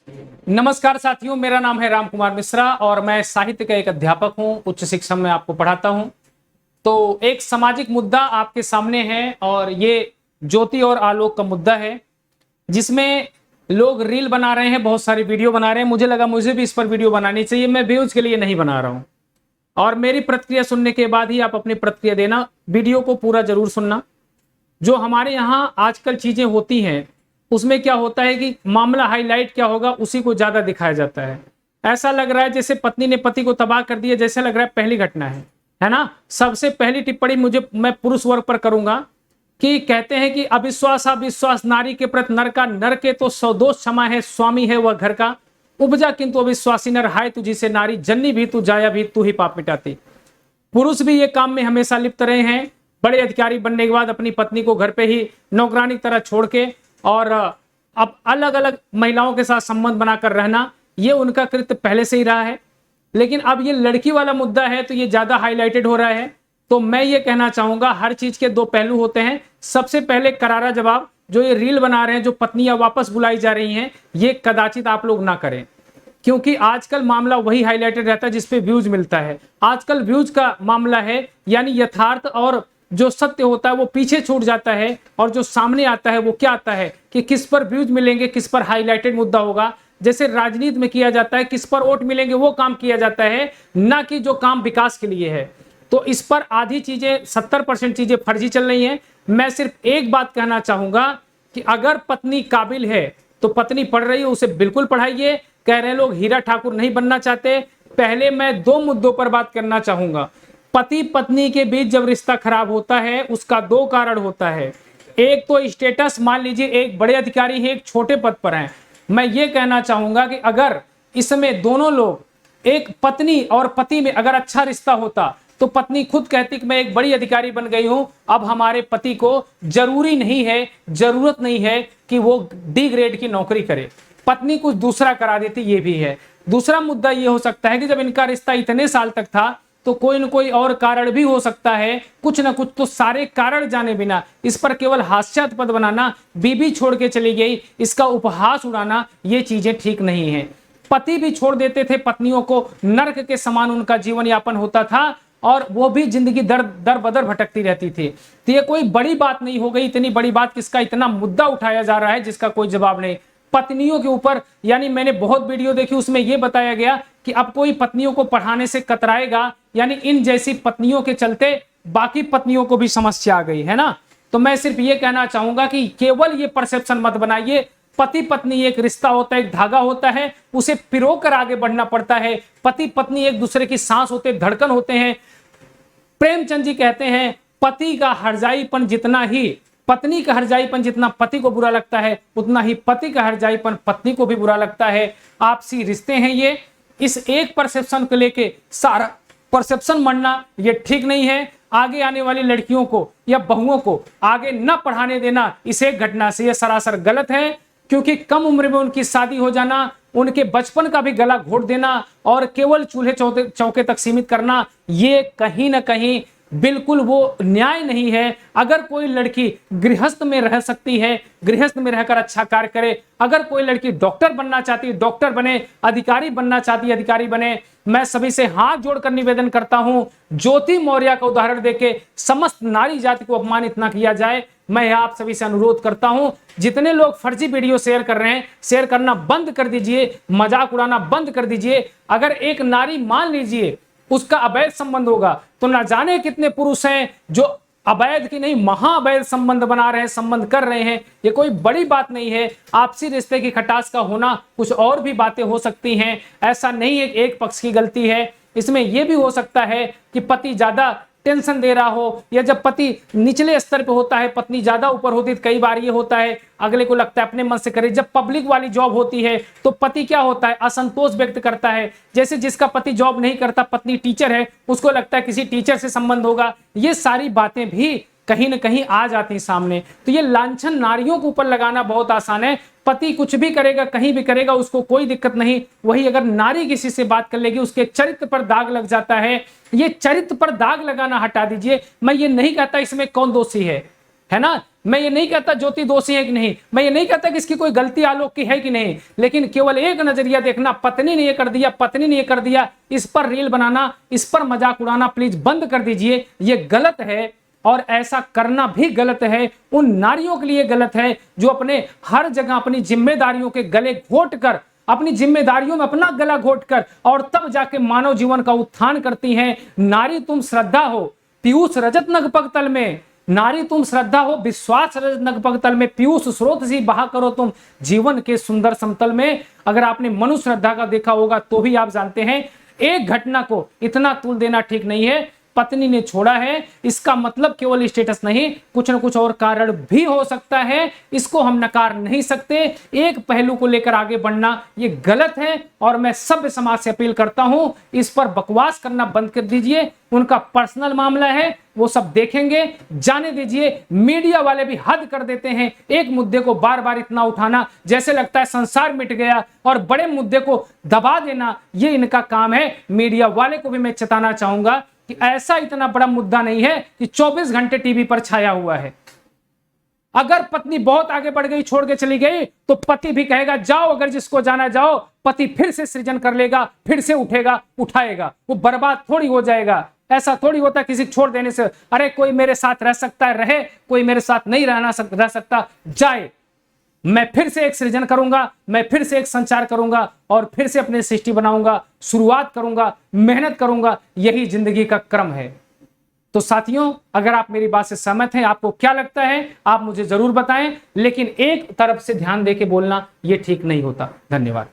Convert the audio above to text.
नमस्कार साथियों, मेरा नाम है राम कुमार मिश्रा और मैं साहित्य का एक अध्यापक हूं। उच्च शिक्षा में आपको पढ़ाता हूं। तो एक सामाजिक मुद्दा आपके सामने है और ये ज्योति और आलोक का मुद्दा है, जिसमें लोग रील बना रहे हैं, बहुत सारी वीडियो बना रहे हैं। मुझे लगा मुझे भी इस पर वीडियो बनानी चाहिए। मैं व्यूज के लिए नहीं बना रहा हूं और मेरी प्रतिक्रिया सुनने के बाद ही आप अपनी प्रतिक्रिया देना। वीडियो को पूरा जरूर सुनना। जो हमारे यहाँ आजकल चीजें होती हैं उसमें क्या होता है कि मामला हाईलाइट क्या होगा उसी को ज्यादा दिखाया जाता है। ऐसा लग रहा है जैसे पत्नी ने पति को तबाह कर दिया, जैसे लग रहा है पहली घटना है ना। सबसे पहली टिप्पणी मैं पुरुष वर्ग पर करूंगा कि कहते हैं कि अविश्वास अविश्वास नारी के प्रति नर का, नर के तो सौ दोष क्षमा है, स्वामी है वह घर का, उपजा किंतु अविश्वासी नर, हाय तुझी से नारी, जन्नी भी तू जाया भी तू ही पाप मिटाती। पुरुष भी ये काम में हमेशा लिप्त रहे हैं। बड़े अधिकारी बनने के बाद अपनी पत्नी को घर पे ही नौकरानी की तरह छोड़ के और अब अलग अलग महिलाओं के साथ संबंध बनाकर रहना, ये उनका कृत्य पहले से ही रहा है। लेकिन अब ये लड़की वाला मुद्दा है तो ये ज्यादा हाईलाइटेड हो रहा है। तो मैं ये कहना चाहूंगा, हर चीज के दो पहलू होते हैं। सबसे पहले करारा जवाब, जो ये रील बना रहे हैं, जो पत्नियां वापस बुलाई जा रही हैं, ये कदाचित आप लोग ना करें, क्योंकि आजकल मामला वही हाईलाइटेड रहता है जिसपे व्यूज मिलता है। आजकल व्यूज का मामला है, यानी यथार्थ और जो सत्य होता है वो पीछे छूट जाता है और जो सामने आता है वो क्या आता है कि किस पर व्यूज मिलेंगे, किस पर हाईलाइटेड मुद्दा होगा। जैसे राजनीति में किया जाता है, किस पर वोट मिलेंगे वो काम किया जाता है, ना कि जो काम विकास के लिए है। तो इस पर आधी चीजें 70% चीजें फर्जी चल रही हैं। मैं सिर्फ एक बात कहना चाहूंगा कि अगर पत्नी काबिल है तो पत्नी पढ़ रही है, उसे बिल्कुल पढ़ाइए। कह रहे हैं लोग हीरा ठाकुर नहीं बनना चाहते। पहले मैं दो मुद्दों पर बात करना चाहूंगा। पति पत्नी के बीच जब रिश्ता खराब होता है उसका दो कारण होता है। एक तो स्टेटस, मान लीजिए एक बड़े अधिकारी हैं, एक छोटे पद पर हैं। मैं ये कहना चाहूंगा कि अगर इसमें दोनों लोग, एक पत्नी और पति में अगर अच्छा रिश्ता होता तो पत्नी खुद कहती कि मैं एक बड़ी अधिकारी बन गई हूं, अब हमारे पति को जरूरी नहीं है, जरूरत नहीं है कि वो डी ग्रेड की नौकरी करे, पत्नी कुछ दूसरा करा देती। ये भी है। दूसरा मुद्दा ये हो सकता है कि जब इनका रिश्ता इतने साल तक था तो कोई न कोई और कारण भी हो सकता है, कुछ ना कुछ। तो सारे कारण जाने बिना इस पर केवल हास्यास्पद बनाना, बीबी छोड़ के चली गई, इसका उपहास उड़ाना, ये चीजें ठीक नहीं है। पति भी छोड़ देते थे पत्नियों को, नर्क के समान उनका जीवन यापन होता था और वो भी जिंदगी दर बदर भटकती रहती थी। तो ये कोई बड़ी बात नहीं हो गई। इतनी बड़ी बात किसका इतना मुद्दा उठाया जा रहा है जिसका कोई जवाब नहीं पत्नियों के ऊपर। यानी मैंने बहुत वीडियो देखी, उसमें यह बताया गया कि अब कोई पत्नियों को पढ़ाने से कतराएगा, यानी इन जैसी पत्नियों के चलते बाकी पत्नियों को भी समस्या आ गई है ना। तो मैं सिर्फ ये कहना चाहूंगा कि केवल ये परसेप्शन मत बनाइए। पति पत्नी एक रिश्ता होता है, एक धागा होता है, उसे पिरोकर आगे बढ़ना पड़ता है। पति पत्नी एक दूसरे की सांस होते, धड़कन होते हैं। प्रेमचंद जी कहते हैं, पति का हरजाईपन जितना ही, पत्नी का हरजाईपन जितना पति को बुरा लगता है, उतना ही पति का हरजाईपन पत्नी को भी बुरा लगता है। आपसी रिश्ते हैं ये। इस एक परसेप्शन को लेके सारा परसेप्शन मरना ये ठीक नहीं है। आगे आने वाली लड़कियों को या बहुओं को आगे न पढ़ाने देना इस एक घटना से ये सरासर गलत है, क्योंकि कम उम्र में उनकी शादी हो जाना, उनके बचपन का भी गला घोट देना और केवल चूल्हे चौके तक सीमित करना, ये कहीं ना कहीं बिल्कुल वो न्याय नहीं है। अगर कोई लड़की गृहस्थ में रह सकती है, गृहस्थ में रहकर अच्छा कार्य करे। अगर कोई लड़की डॉक्टर बनना चाहती है, डॉक्टर बने, अधिकारी बनना चाहती है, अधिकारी बने। मैं सभी से हाथ जोड़कर निवेदन करता हूं, ज्योति मौर्य का उदाहरण देके समस्त नारी जाति को अपमानित ना किया जाए। मैं आप सभी से अनुरोध करता हूं, जितने लोग फर्जी वीडियो शेयर कर रहे हैं, शेयर करना बंद कर दीजिए, मजाक उड़ाना बंद कर दीजिए। अगर एक नारी, मान लीजिए उसका अवैध संबंध होगा, तो ना जाने कितने पुरुष हैं जो अवैध की नहीं महाअवैध संबंध बना रहे हैं, संबंध कर रहे हैं। ये कोई बड़ी बात नहीं है। आपसी रिश्ते की खटास का होना, कुछ और भी बातें हो सकती हैं। ऐसा नहीं है एक पक्ष की गलती है। इसमें यह भी हो सकता है कि पति ज्यादा टेंशन दे रहा हो, या जब पति निचले स्तर पे होता है, पत्नी ज्यादा ऊपर होती है, कई बार ये होता है अगले को लगता है अपने मन से करे। जब पब्लिक वाली जॉब होती है तो पति क्या होता है, असंतोष व्यक्त करता है। जैसे जिसका पति जॉब नहीं करता, पत्नी टीचर है, उसको लगता है किसी टीचर से संबंध होगा। ये सारी बातें भी कहीं ना कहीं आ जाती हैं सामने। तो ये लांछन नारियों के ऊपर लगाना बहुत आसान है। पति कुछ भी करेगा, कहीं भी करेगा, उसको कोई दिक्कत नहीं। वही अगर नारी किसी से बात कर लेगी, उसके चरित्र पर दाग लग जाता है। ये चरित्र पर दाग लगाना हटा दीजिए। मैं ये नहीं कहता इसमें कौन दोषी है, है ना। मैं ये नहीं कहता ज्योति दोषी है कि नहीं, मैं ये नहीं कहता कि इसकी कोई गलती आलोक की है कि नहीं, लेकिन केवल एक नजरिया देखना, पत्नी ने ये कर दिया, पत्नी ने ये कर दिया, इस पर रील बनाना, इस पर मजाक उड़ाना प्लीज बंद कर दीजिए। ये गलत है और ऐसा करना भी गलत है। उन नारियों के लिए गलत है जो अपने हर जगह अपनी जिम्मेदारियों के गले घोट कर, अपनी जिम्मेदारियों में अपना गला घोट कर और तब जाके मानव जीवन का उत्थान करती हैं। नारी तुम श्रद्धा हो पीयूष रजत नगपग तल में, नारी तुम श्रद्धा हो विश्वास रजत नगपग तल में, पीयूष स्रोत सी बहा करो तुम जीवन के सुंदर समतल में। अगर आपने मनु श्रद्धा का देखा होगा तो भी आप जानते हैं एक घटना को इतना तूल देना ठीक नहीं है। पत्नी ने छोड़ा है, इसका मतलब केवल स्टेटस नहीं, कुछ न कुछ और कारण भी हो सकता है, इसको हम नकार नहीं सकते। एक पहलू को लेकर आगे बढ़ना ये गलत है और मैं सभ्य समाज से अपील करता हूं इस पर बकवास करना बंद कर दीजिए। उनका पर्सनल मामला है, वो सब देखेंगे, जाने दीजिए। मीडिया वाले भी हद कर देते हैं, एक मुद्दे को बार बार इतना उठाना जैसे लगता है संसार मिट गया और बड़े मुद्दे को दबा देना ये इनका काम है। मीडिया वाले को भी मैं चेताना चाहूंगा कि ऐसा इतना बड़ा मुद्दा नहीं है कि 24 घंटे टीवी पर छाया हुआ है। अगर पत्नी बहुत आगे बढ़ गई, छोड़ के चली गई, तो पति भी कहेगा जाओ, अगर जिसको जाना जाओ। पति फिर से सृजन कर लेगा, फिर से उठेगा, उठाएगा, वो बर्बाद थोड़ी हो जाएगा। ऐसा थोड़ी होता किसी छोड़ देने से, अरे कोई मेरे साथ रह सकता है रहे, कोई मेरे साथ नहीं रह सकता जाए। मैं फिर से एक सृजन करूंगा, मैं फिर से एक संचार करूंगा और फिर से अपनी सृष्टि बनाऊंगा, शुरुआत करूंगा, मेहनत करूंगा। यही जिंदगी का क्रम है। तो साथियों, अगर आप मेरी बात से सहमत हैं, आपको क्या लगता है आप मुझे जरूर बताएं, लेकिन एक तरफ से ध्यान देके बोलना यह ठीक नहीं होता। धन्यवाद।